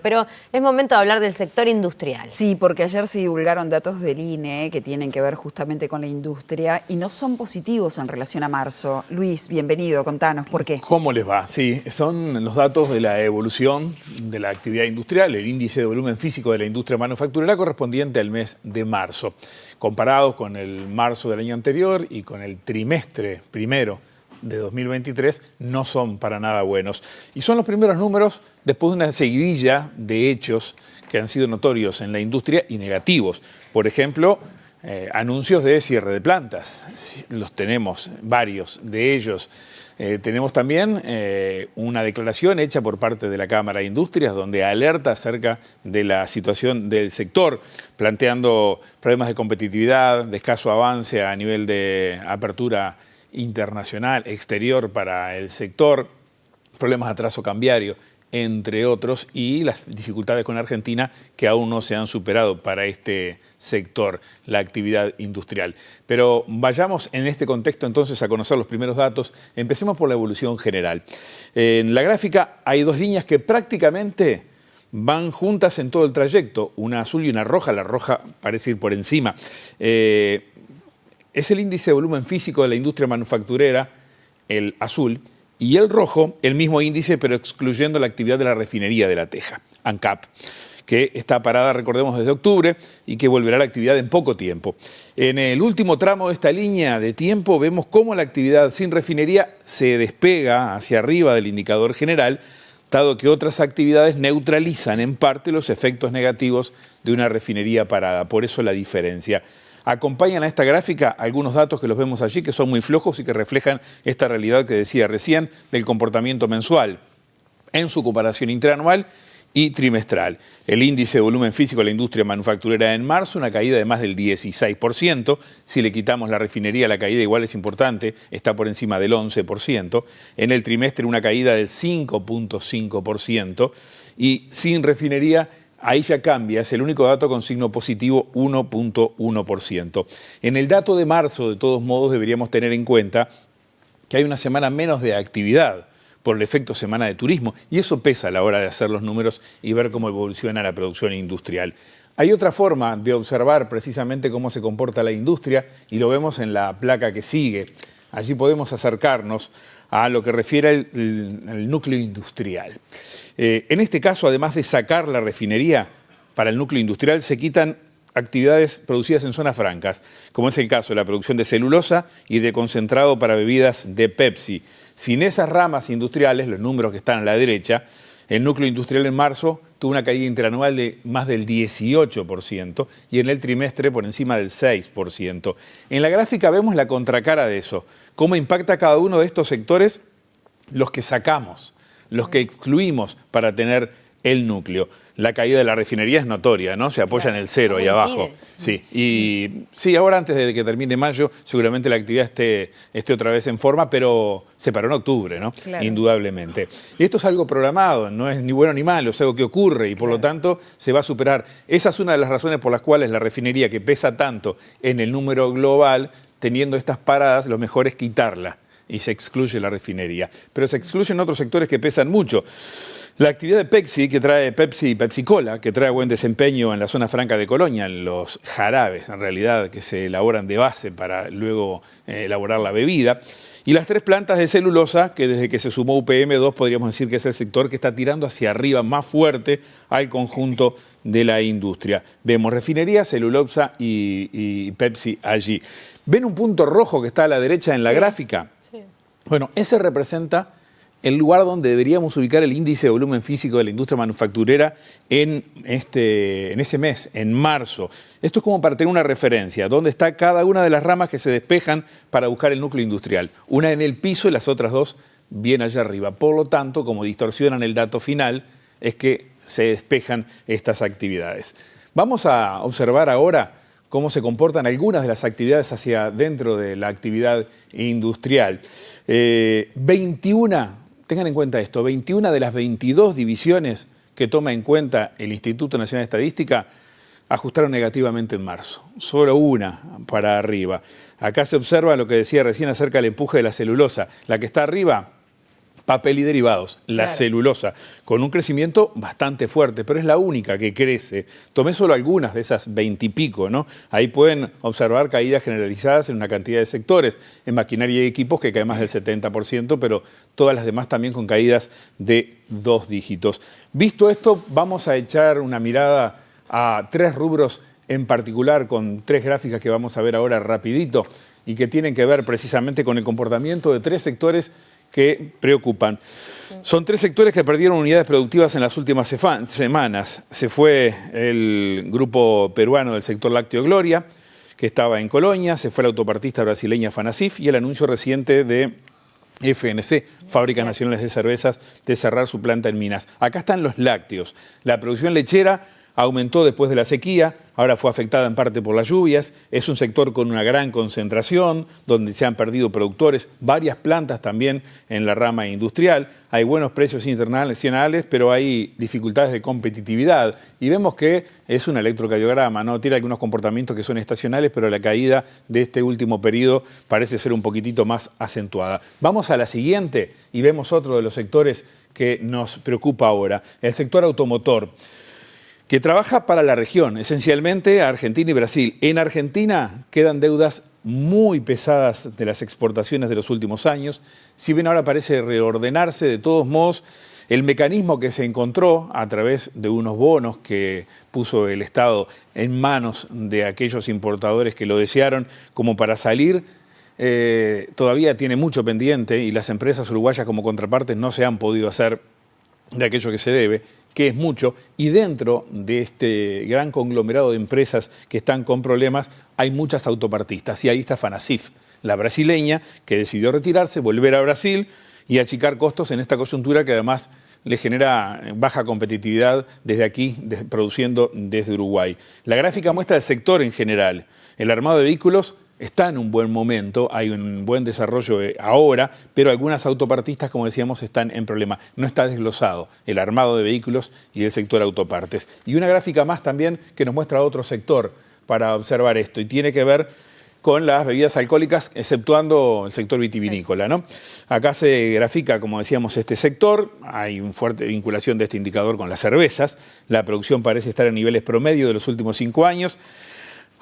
Pero es momento de hablar del sector industrial. Sí, porque ayer se divulgaron datos del INE que tienen que ver justamente con la industria y no son positivos en relación a marzo. Luis, bienvenido, contanos, ¿por qué? ¿Cómo les va? Sí, son los datos de la evolución de la actividad industrial, el índice de volumen físico de la industria manufacturera correspondiente al mes de marzo. Comparados con el marzo del año anterior y con el trimestre primero de 2023, no son para nada buenos. Y son los primeros números después de una seguidilla de hechos que han sido notorios en la industria y negativos. Por ejemplo, anuncios de cierre de plantas. Los tenemos, varios de ellos. Tenemos también una declaración hecha por parte de la Cámara de Industrias donde alerta acerca de la situación del sector, planteando problemas de competitividad, de escaso avance a nivel de apertura internacional, exterior para el sector, problemas de atraso cambiario, entre otros, y las dificultades con Argentina que aún no se han superado para este sector, la actividad industrial. Pero vayamos en este contexto entonces a conocer los primeros datos. Empecemos por la evolución general. En la gráfica hay dos líneas que prácticamente van juntas en todo el trayecto, una azul y una roja. La roja parece ir por encima. Es el índice de volumen físico de la industria manufacturera, el azul, y el rojo, el mismo índice, pero excluyendo la actividad de la refinería de La Teja, ANCAP, que está parada, recordemos, desde octubre y que volverá a la actividad en poco tiempo. En el último tramo de esta línea de tiempo vemos cómo la actividad sin refinería se despega hacia arriba del indicador general, dado que otras actividades neutralizan en parte los efectos negativos de una refinería parada. Por eso la diferencia. Acompañan a esta gráfica algunos datos que los vemos allí, que son muy flojos y que reflejan esta realidad que decía recién del comportamiento mensual en su comparación interanual y trimestral. El índice de volumen físico de la industria manufacturera en marzo, una caída de más del 16%. Si le quitamos la refinería, la caída igual es importante, está por encima del 11%. En el trimestre, una caída del 5.5%. Y sin refinería, ahí ya cambia, es el único dato con signo positivo, 1.1%. En el dato de marzo, de todos modos, deberíamos tener en cuenta que hay una semana menos de actividad por el efecto semana de turismo, y eso pesa a la hora de hacer los números y ver cómo evoluciona la producción industrial. Hay otra forma de observar precisamente cómo se comporta la industria, y lo vemos en la placa que sigue. Allí podemos acercarnos a lo que refiere al núcleo industrial. En este caso, además de sacar la refinería para el núcleo industrial, se quitan actividades producidas en zonas francas, como es el caso de la producción de celulosa y de concentrado para bebidas de Pepsi. Sin esas ramas industriales, los números que están a la derecha, el núcleo industrial en marzo tuvo una caída interanual de más del 18% y en el trimestre por encima del 6%. En la gráfica vemos la contracara de eso, cómo impacta cada uno de estos sectores los que sacamos, los que excluimos para tener el núcleo. La caída de la refinería es notoria, ¿no? Se apoya en el cero ahí abajo. Sí, y sí, ahora antes de que termine mayo, seguramente la actividad esté otra vez en forma, pero se paró en octubre, ¿no? Claro. Indudablemente. Y esto es algo programado, no es ni bueno ni malo, es algo que ocurre y por lo tanto se va a superar. Esa es una de las razones por las cuales la refinería, que pesa tanto en el número global, teniendo estas paradas, lo mejor es quitarla y se excluye la refinería. Pero se excluyen otros sectores que pesan mucho. La actividad de Pepsi, que trae Pepsi y Pepsi Cola, que trae buen desempeño en la zona franca de Colonia, en los jarabes, en realidad, que se elaboran de base para luego elaborar la bebida. Y las tres plantas de celulosa, que desde que se sumó UPM2 podríamos decir que es el sector que está tirando hacia arriba más fuerte al conjunto de la industria. Vemos refinería, celulosa y Pepsi allí. ¿Ven un punto rojo que está a la derecha en la gráfica? Sí. Bueno, ese representa el lugar donde deberíamos ubicar el índice de volumen físico de la industria manufacturera en ese mes, en marzo. Esto es como para tener una referencia, dónde está cada una de las ramas que se despejan para buscar el núcleo industrial. Una en el piso y las otras dos bien allá arriba. Por lo tanto, como distorsionan el dato final, es que se despejan estas actividades. Vamos a observar ahora cómo se comportan algunas de las actividades hacia dentro de la actividad industrial. 21... Tengan en cuenta esto, 21 de las 22 divisiones que toma en cuenta el Instituto Nacional de Estadística ajustaron negativamente en marzo. Solo una para arriba. Acá se observa lo que decía recién acerca del empuje de la celulosa. La que está arriba papel y derivados, la celulosa, con un crecimiento bastante fuerte, pero es la única que crece. Tomé solo algunas de esas 20 y pico, ¿no? Ahí pueden observar caídas generalizadas en una cantidad de sectores, en maquinaria y equipos que cae más del 70%, pero todas las demás también con caídas de 2 dígitos. Visto esto, vamos a echar una mirada a 3 rubros en particular, con 3 gráficas que vamos a ver ahora rapidito y que tienen que ver precisamente con el comportamiento de 3 sectores que preocupan. Son 3 sectores que perdieron unidades productivas en las últimas semanas. Se fue el grupo peruano del sector lácteo Gloria, que estaba en Colonia, se fue la autopartista brasileña Fanacif y el anuncio reciente de FNC, Fábricas Nacionales de Cervezas, de cerrar su planta en Minas. Acá están los lácteos. La producción lechera aumentó después de la sequía, ahora fue afectada en parte por las lluvias, es un sector con una gran concentración, donde se han perdido productores, varias plantas también en la rama industrial, hay buenos precios internacionales, pero hay dificultades de competitividad y vemos que es un electrocardiograma, ¿no? Tiene algunos comportamientos que son estacionales, pero la caída de este último periodo parece ser un poquitito más acentuada. Vamos a la siguiente y vemos otro de los sectores que nos preocupa ahora, el sector automotor, que trabaja para la región, esencialmente Argentina y Brasil. En Argentina quedan deudas muy pesadas de las exportaciones de los últimos años. Si bien ahora parece reordenarse, de todos modos, el mecanismo que se encontró a través de unos bonos que puso el Estado en manos de aquellos importadores que lo desearon como para salir, todavía tiene mucho pendiente y las empresas uruguayas como contrapartes no se han podido hacer de aquello que se debe, que es mucho, y dentro de este gran conglomerado de empresas que están con problemas hay muchas autopartistas, y ahí está Fanacif, la brasileña, que decidió retirarse, volver a Brasil y achicar costos en esta coyuntura que además le genera baja competitividad desde aquí, produciendo desde Uruguay. La gráfica muestra el sector en general. El armado de vehículos está en un buen momento, hay un buen desarrollo ahora, pero algunas autopartistas, como decíamos, están en problema. No está desglosado el armado de vehículos y el sector autopartes. Y una gráfica más también que nos muestra otro sector para observar esto, y tiene que ver con las bebidas alcohólicas, exceptuando el sector vitivinícola, ¿no? Acá se grafica, como decíamos, este sector, hay una fuerte vinculación de este indicador con las cervezas, la producción parece estar en niveles promedio de los últimos 5 años,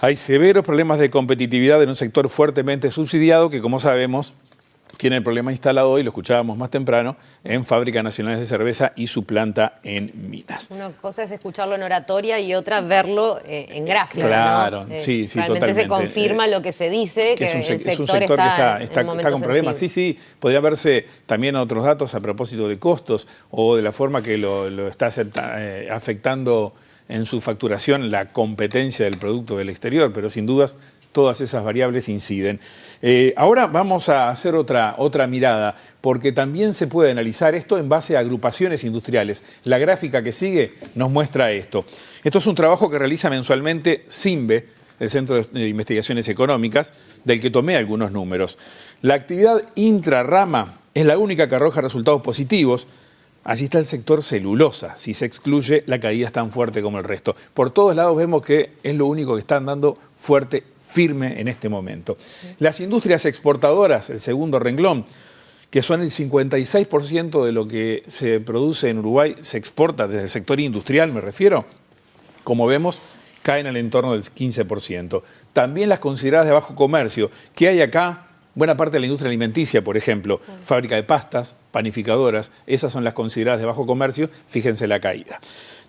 hay severos problemas de competitividad en un sector fuertemente subsidiado que, como sabemos, tiene el problema instalado hoy, lo escuchábamos más temprano, en Fábricas Nacionales de Cerveza y su planta en Minas. Una cosa es escucharlo en oratoria y otra verlo en gráfica, claro, ¿no? Sí, realmente totalmente. Se confirma lo que se dice, que es el un sector que está con problemas. sensible. Sí, podría verse también otros datos a propósito de costos o de la forma que lo está afectando en su facturación la competencia del producto del exterior, pero sin dudas todas esas variables inciden. Ahora vamos a hacer otra mirada, porque también se puede analizar esto en base a agrupaciones industriales. La gráfica que sigue nos muestra esto. Esto es un trabajo que realiza mensualmente CIMBE, el Centro de Investigaciones Económicas, del que tomé algunos números. La actividad intrarrama es la única que arroja resultados positivos. Allí está el sector celulosa, si se excluye la caída es tan fuerte como el resto. Por todos lados vemos que es lo único que está andando fuerte, firme en este momento. Las industrias exportadoras, el segundo renglón, que son el 56% de lo que se produce en Uruguay, se exporta desde el sector industrial, me refiero, como vemos, caen al entorno del 15%. También las consideradas de bajo comercio, que hay acá. Buena parte de la industria alimenticia, por ejemplo, fábrica de pastas, panificadoras, esas son las consideradas de bajo comercio, fíjense la caída.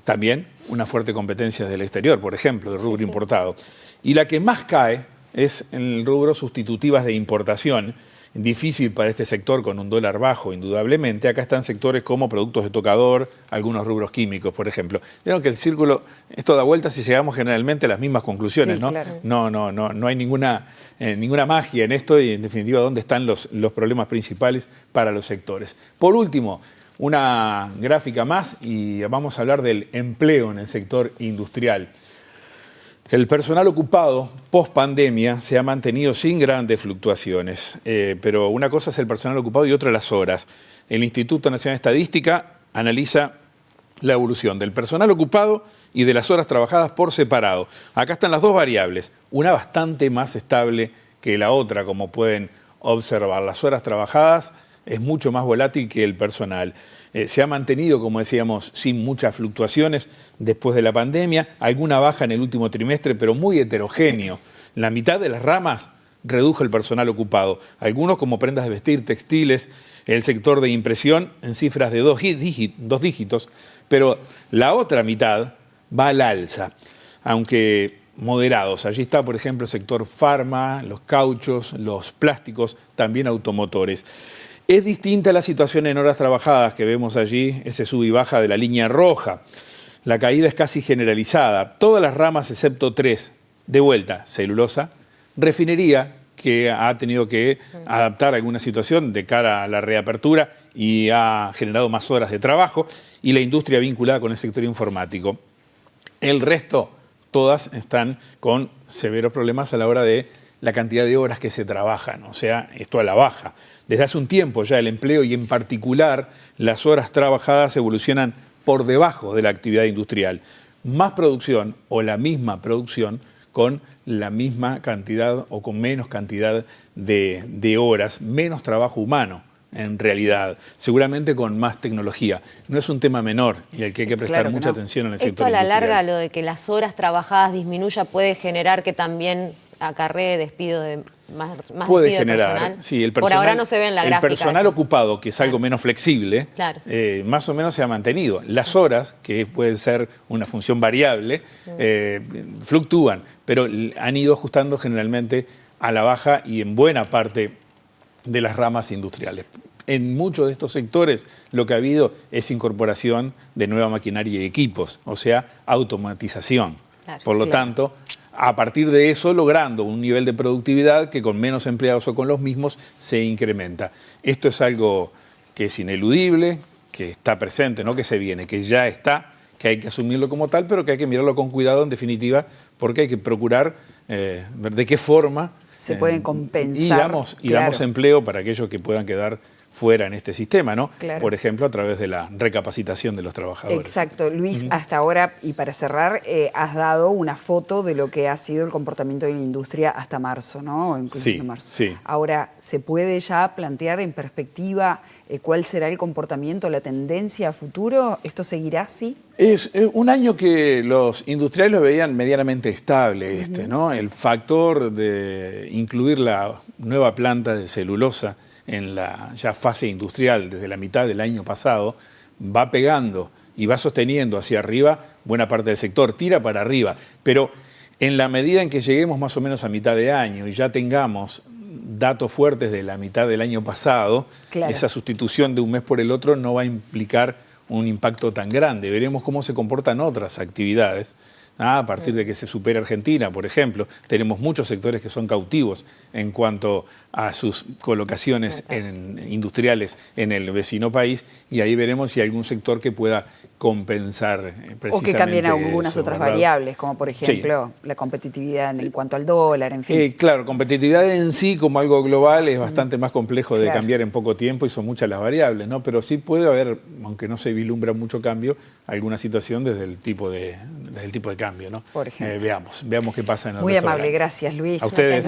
También una fuerte competencia del exterior, por ejemplo, del rubro importado. Y la que más cae es en el rubro sustitutivas de importación, difícil para este sector con un dólar bajo, indudablemente. Acá están sectores como productos de tocador, algunos rubros químicos, por ejemplo. Vieron que el círculo, esto da vueltas y llegamos generalmente a las mismas conclusiones, sí, ¿no? Claro. No hay ninguna magia en esto y, en definitiva, dónde están los problemas principales para los sectores. Por último, una gráfica más y vamos a hablar del empleo en el sector industrial. El personal ocupado post pandemia se ha mantenido sin grandes fluctuaciones, pero una cosa es el personal ocupado y otra las horas. El Instituto Nacional de Estadística analiza la evolución del personal ocupado y de las horas trabajadas por separado. Acá están las dos variables, una bastante más estable que la otra, como pueden observar. Las horas trabajadas es mucho más volátil que el personal. Se ha mantenido, como decíamos, sin muchas fluctuaciones después de la pandemia, alguna baja en el último trimestre, pero muy heterogéneo. La mitad de las ramas redujo el personal ocupado. Algunos como prendas de vestir, textiles, el sector de impresión en cifras de dos dígitos, pero la otra mitad va al alza, aunque moderados. Allí está, por ejemplo, el sector farma, los cauchos, los plásticos, también automotores. Es distinta la situación en horas trabajadas que vemos allí, ese sub y baja de la línea roja. La caída es casi generalizada. Todas las ramas excepto 3, de vuelta, celulosa, refinería, que ha tenido que adaptar alguna situación de cara a la reapertura y ha generado más horas de trabajo, y la industria vinculada con el sector informático. El resto, todas están con severos problemas a la hora de la cantidad de horas que se trabajan, o sea, esto a la baja. Desde hace un tiempo ya el empleo y en particular las horas trabajadas evolucionan por debajo de la actividad industrial. Más producción o la misma producción con la misma cantidad o con menos cantidad de horas, menos trabajo humano en realidad, seguramente con más tecnología. No es un tema menor y al que hay que prestar mucha atención en el sector industrial. Esto a la industrial. larga, lo de que las horas trabajadas disminuya, puede generar que también acarree despido de más puede despido de generar, personal. sí, el personal. Por ahora no se ve en la gráfica. El personal eso. ocupado, que es algo menos flexible, Claro. más o menos se ha mantenido. Las horas, que pueden ser una función variable, fluctúan, pero han ido ajustando generalmente a la baja y en buena parte de las ramas industriales. En muchos de estos sectores lo que ha habido es incorporación de nueva maquinaria y equipos, o sea, automatización. Claro, Por lo tanto, a partir de eso, logrando un nivel de productividad que con menos empleados o con los mismos se incrementa. Esto es algo que es ineludible, que está presente, no que se viene, que ya está, que hay que asumirlo como tal, pero que hay que mirarlo con cuidado en definitiva, porque hay que procurar ver de qué forma se pueden compensar. Y damos empleo para aquellos que puedan quedar fuera en este sistema, ¿no? Claro. Por ejemplo, a través de la recapacitación de los trabajadores. Exacto. Luis, hasta ahora, y para cerrar, has dado una foto de lo que ha sido el comportamiento de la industria hasta marzo, ¿no? Sí, marzo. sí. Ahora, ¿se puede ya plantear en perspectiva cuál será el comportamiento, la tendencia a futuro? ¿Esto seguirá así? Es un año que los industriales lo veían medianamente estable, ¿no? El factor de incluir la nueva planta de celulosa en la ya fase industrial desde la mitad del año pasado, va pegando y va sosteniendo hacia arriba buena parte del sector, tira para arriba. Pero en la medida en que lleguemos más o menos a mitad de año y ya tengamos datos fuertes de la mitad del año pasado, claro, esa sustitución de un mes por el otro no va a implicar un impacto tan grande. Veremos cómo se comportan otras actividades. A partir de que se supere Argentina, por ejemplo, tenemos muchos sectores que son cautivos en cuanto a sus colocaciones industriales en el vecino país, y ahí veremos si hay algún sector que pueda compensar precisamente o que cambien algunas eso, otras ¿verdad? variables, como por ejemplo la competitividad en cuanto al dólar, en fin. Claro, competitividad en sí como algo global es bastante más complejo de cambiar en poco tiempo y son muchas las variables, ¿no? Pero sí puede haber, aunque no se vislumbra mucho cambio, alguna situación desde el tipo de cambio, ¿no? Por ejemplo. Veamos qué pasa en el Muy resto del amable, año. gracias Luis. A ustedes.